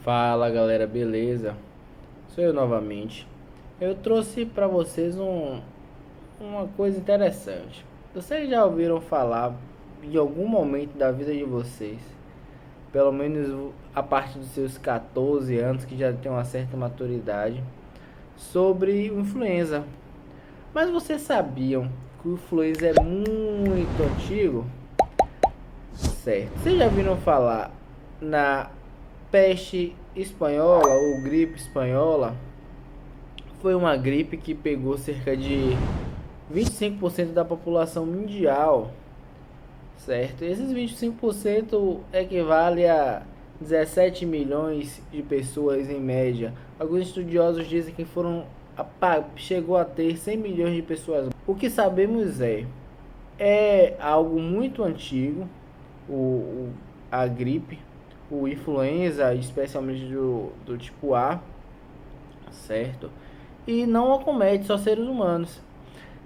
Fala galera, beleza? Sou eu novamente. Eu trouxe para vocês uma coisa interessante. Vocês já ouviram falar em algum momento da vida de vocês, pelo menos a partir dos seus 14 anos, que já tem uma certa maturidade, sobre o influenza? Mas vocês sabiam que o influenza é muito antigo? Certo. Vocês já viram falar na peste espanhola ou gripe espanhola? Foi uma gripe que pegou cerca de 25% da população mundial, certo? Esses 25% equivale a 17 milhões de pessoas em média. Alguns estudiosos dizem que chegou a ter 100 milhões de pessoas. O que sabemos é algo muito antigo, a gripe, o influenza, especialmente do tipo A, certo? E não acomete só seres humanos.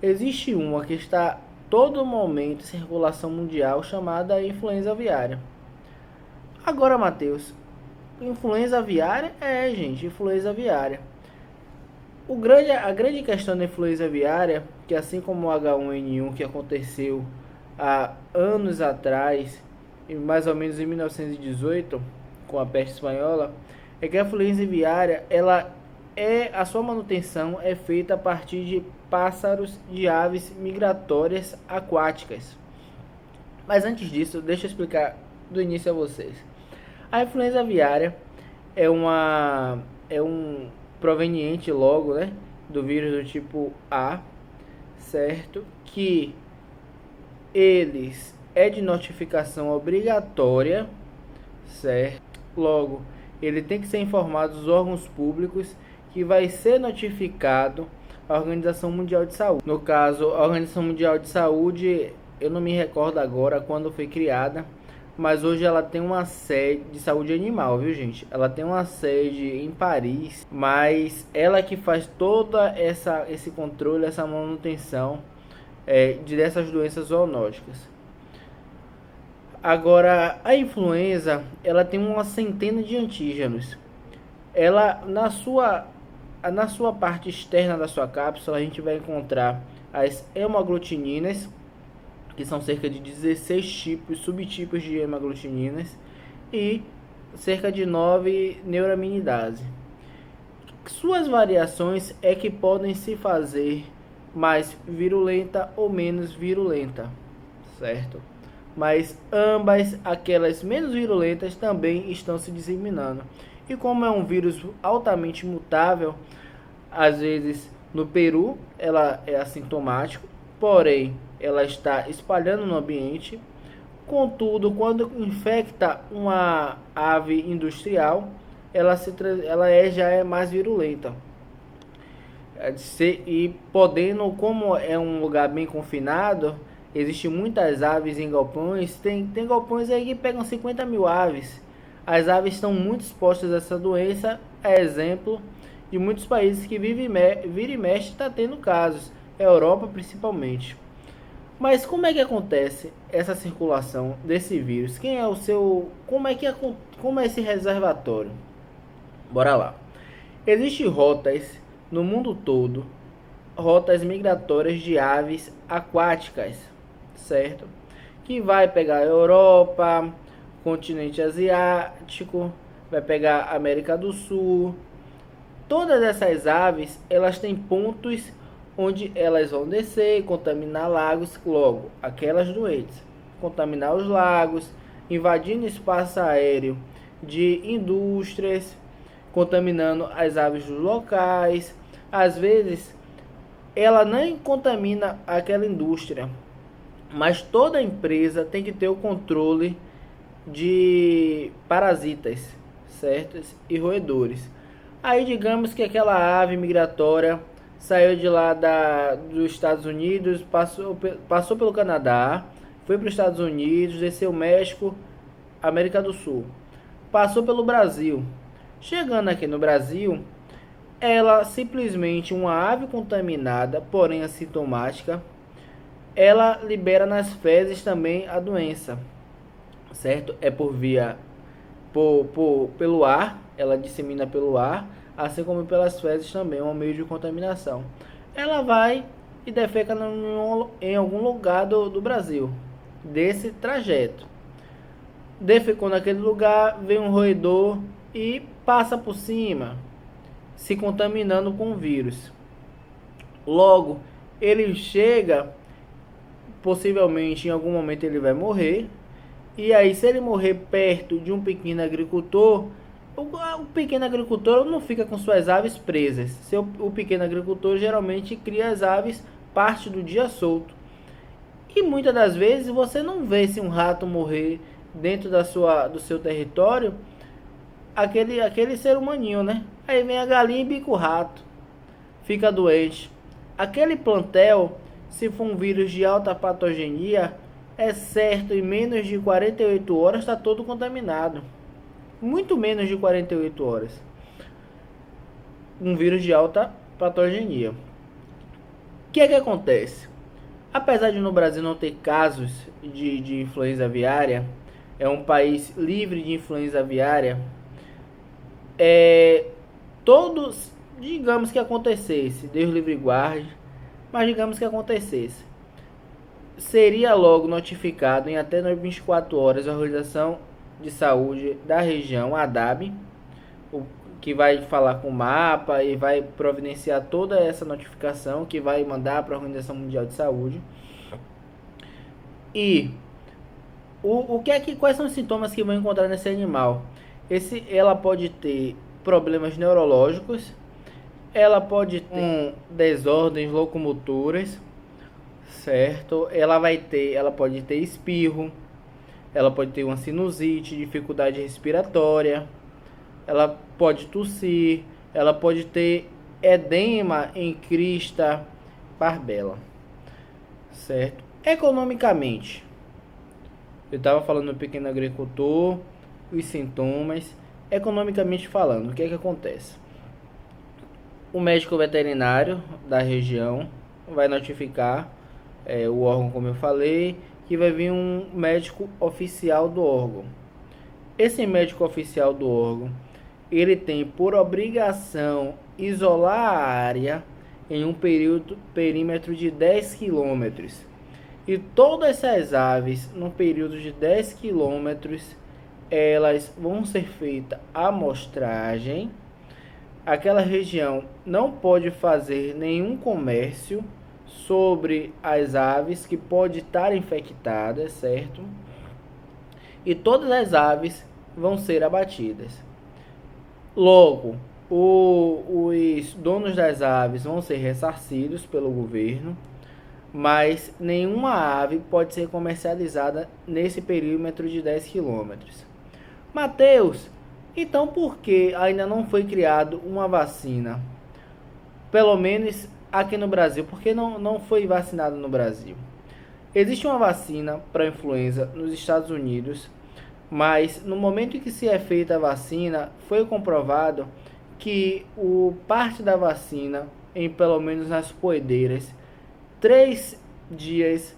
Existe uma que está todo momento em circulação mundial chamada influenza aviária. Agora, Matheus, influenza aviária? É, gente, influenza aviária. A grande questão da influenza aviária, que assim como o H1N1 que aconteceu há anos atrás, mais ou menos em 1918, com a peste espanhola, é que a influenza aviária, a sua manutenção é feita a partir de pássaros de aves migratórias aquáticas. Mas antes disso, deixa eu explicar do início a vocês. A influenza aviária é um proveniente logo, né, do vírus do tipo A, certo? Que eles é de notificação obrigatória, certo? Logo, ele tem que ser informado aos órgãos públicos, que vai ser notificado à Organização Mundial de Saúde. No caso, a Organização Mundial de Saúde, eu não me recordo agora quando foi criada, mas hoje ela tem uma sede de saúde animal, viu gente? Ela tem uma sede em Paris, mas ela que faz toda esse controle, essa manutenção dessas doenças zoonóticas. Agora, a influenza, ela tem uma centena de antígenos. Ela, na sua parte externa da sua cápsula, a gente vai encontrar as hemaglutininas, que são cerca de 16 subtipos de hemaglutininas, e cerca de 9 neuraminidase. Suas variações é que podem se fazer mais virulenta ou menos virulenta, certo? Mas ambas, aquelas menos virulentas, também estão se disseminando. E como é um vírus altamente mutável, às vezes no Peru ela é assintomático, porém ela está espalhando no ambiente. Contudo, quando infecta uma ave industrial, já é mais virulenta. E podendo, como é um lugar bem confinado, existem muitas aves em galpões. Tem galpões aí que pegam 50 mil aves. As aves estão muito expostas a essa doença. É exemplo de muitos países que vira e mexe está tendo casos. Europa principalmente. Mas como é que acontece essa circulação desse vírus? Quem é o seu... Como é esse reservatório? Bora lá. Existem rotas no mundo todo, rotas migratórias de aves aquáticas, certo? Que vai pegar a Europa, continente asiático, vai pegar a América do Sul. Todas essas aves, elas têm pontos onde elas vão descer e contaminar lagos, logo, aquelas doentes, contaminar os lagos, invadindo espaço aéreo de indústrias, contaminando as aves dos locais. Às vezes, ela nem contamina aquela indústria, mas toda empresa tem que ter o controle de parasitas, certos? E roedores. Aí digamos que aquela ave migratória saiu de lá dos Estados Unidos, passou pelo Canadá, foi para os Estados Unidos, desceu México, América do Sul, passou pelo Brasil. Chegando aqui no Brasil, ela simplesmente, uma ave contaminada, porém assintomática, ela libera nas fezes também a doença, certo? É por via pelo ar, ela dissemina pelo ar, assim como pelas fezes também, é um meio de contaminação. Ela vai e defeca em algum lugar do Brasil, desse trajeto. Defecou naquele lugar, vem um roedor e passa por cima, se contaminando com o vírus. Logo, ele chega, possivelmente em algum momento ele vai morrer. E aí, se ele morrer perto de um pequeno agricultor, o pequeno agricultor não fica com suas aves presas. O pequeno agricultor geralmente cria as aves parte do dia solto. E muitas das vezes você não vê se um rato morrer dentro do seu território, aquele ser humaninho, né? Aí vem a galinha e bica o rato, fica doente. Aquele plantel, se for um vírus de alta patogenia, é certo, em menos de 48 horas está todo contaminado. Muito menos de 48 horas. Um vírus de alta patogenia. O que é que acontece? Apesar de no Brasil não ter casos de influenza aviária, é um país livre de influenza aviária, todos, digamos que acontecesse, Deus livre e guarde, mas digamos que acontecesse, seria logo notificado em até 24 horas a Organização de Saúde da região, a ADAB, que vai falar com o mapa e vai providenciar toda essa notificação, que vai mandar para a Organização Mundial de Saúde. E quais são os sintomas que vão encontrar nesse animal? Ela pode ter problemas neurológicos, ela pode ter desordens locomotoras, certo? Ela pode ter espirro, ela pode ter uma sinusite, dificuldade respiratória, ela pode tossir, ela pode ter edema em crista barbela, certo? Economicamente, eu estava falando do pequeno agricultor, os sintomas. Economicamente falando, o que é que acontece? O médico veterinário da região vai notificar o órgão, como eu falei, que vai vir um médico oficial do órgão. Esse médico oficial do órgão, ele tem por obrigação isolar a área em um perímetro de 10 quilômetros. E todas essas aves, no período de 10 quilômetros, elas vão ser feita amostragem. Aquela região não pode fazer nenhum comércio sobre as aves que pode estar infectadas, certo? E todas as aves vão ser abatidas. Logo, os donos das aves vão ser ressarcidos pelo governo, mas nenhuma ave pode ser comercializada nesse perímetro de 10 quilômetros. Mateus, então por que ainda não foi criado uma vacina? Pelo menos aqui no Brasil, por que não foi vacinado no Brasil? Existe uma vacina para influenza nos Estados Unidos, mas no momento em que se é feita a vacina, foi comprovado que parte da vacina, em pelo menos nas poedeiras, 3 dias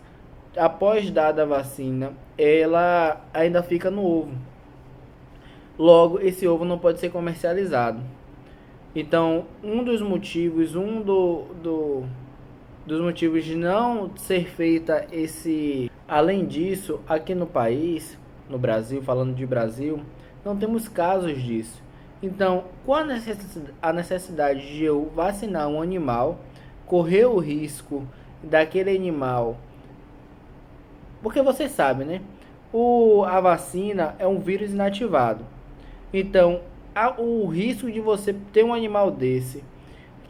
após dada a vacina, ela ainda fica no ovo. Logo, esse ovo não pode ser comercializado. Então, um dos motivos de não ser feita Além disso, aqui no país, no Brasil, falando de Brasil, não temos casos disso. Então, qual a necessidade de eu vacinar um animal, correr o risco daquele animal? Porque você sabe, né? A vacina é um vírus inativado. Então, o risco de você ter um animal desse,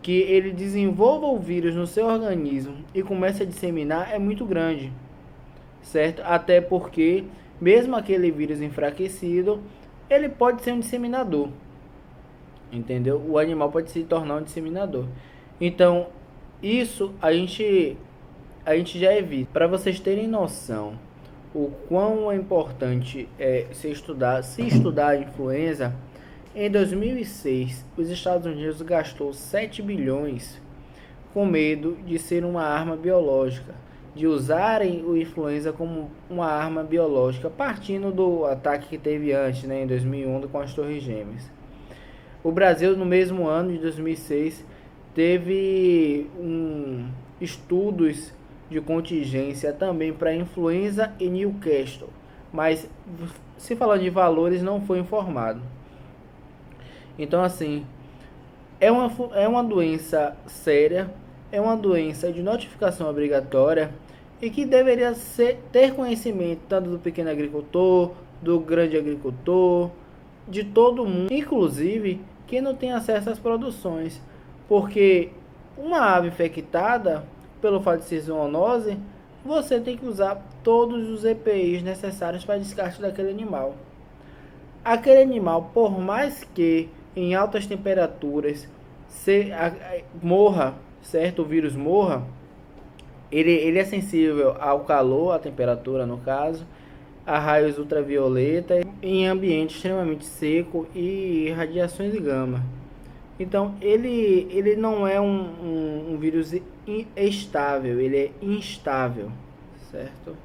que ele desenvolva o vírus no seu organismo e comece a disseminar, é muito grande, certo? Até porque, mesmo aquele vírus enfraquecido, ele pode ser um disseminador, entendeu? O animal pode se tornar um disseminador. Então, isso a gente já evita. Para vocês terem noção o quão é importante se estudar a influenza, em 2006, os Estados Unidos gastou 7 bilhões com medo de ser uma arma biológica, de usarem o influenza como uma arma biológica, partindo do ataque que teve antes, né, em 2001, com as Torres Gêmeas. O Brasil, no mesmo ano de 2006, teve estudos de contingência também para influenza e Newcastle, mas se falando de valores não foi informado. Então assim, é uma doença séria, é uma doença de notificação obrigatória e que deveria ter conhecimento tanto do pequeno agricultor, do grande agricultor, de todo mundo, inclusive quem não tem acesso às produções, porque uma ave infectada, pelo fato de ser zoonose, você tem que usar todos os EPIs necessários para descarte daquele animal. Aquele animal, por mais que em altas temperaturas morra, certo? O vírus morra, ele é sensível ao calor, à temperatura no caso, a raios ultravioleta, em ambiente extremamente seco e radiações gama. Então ele não é um vírus estável, ele é instável, certo?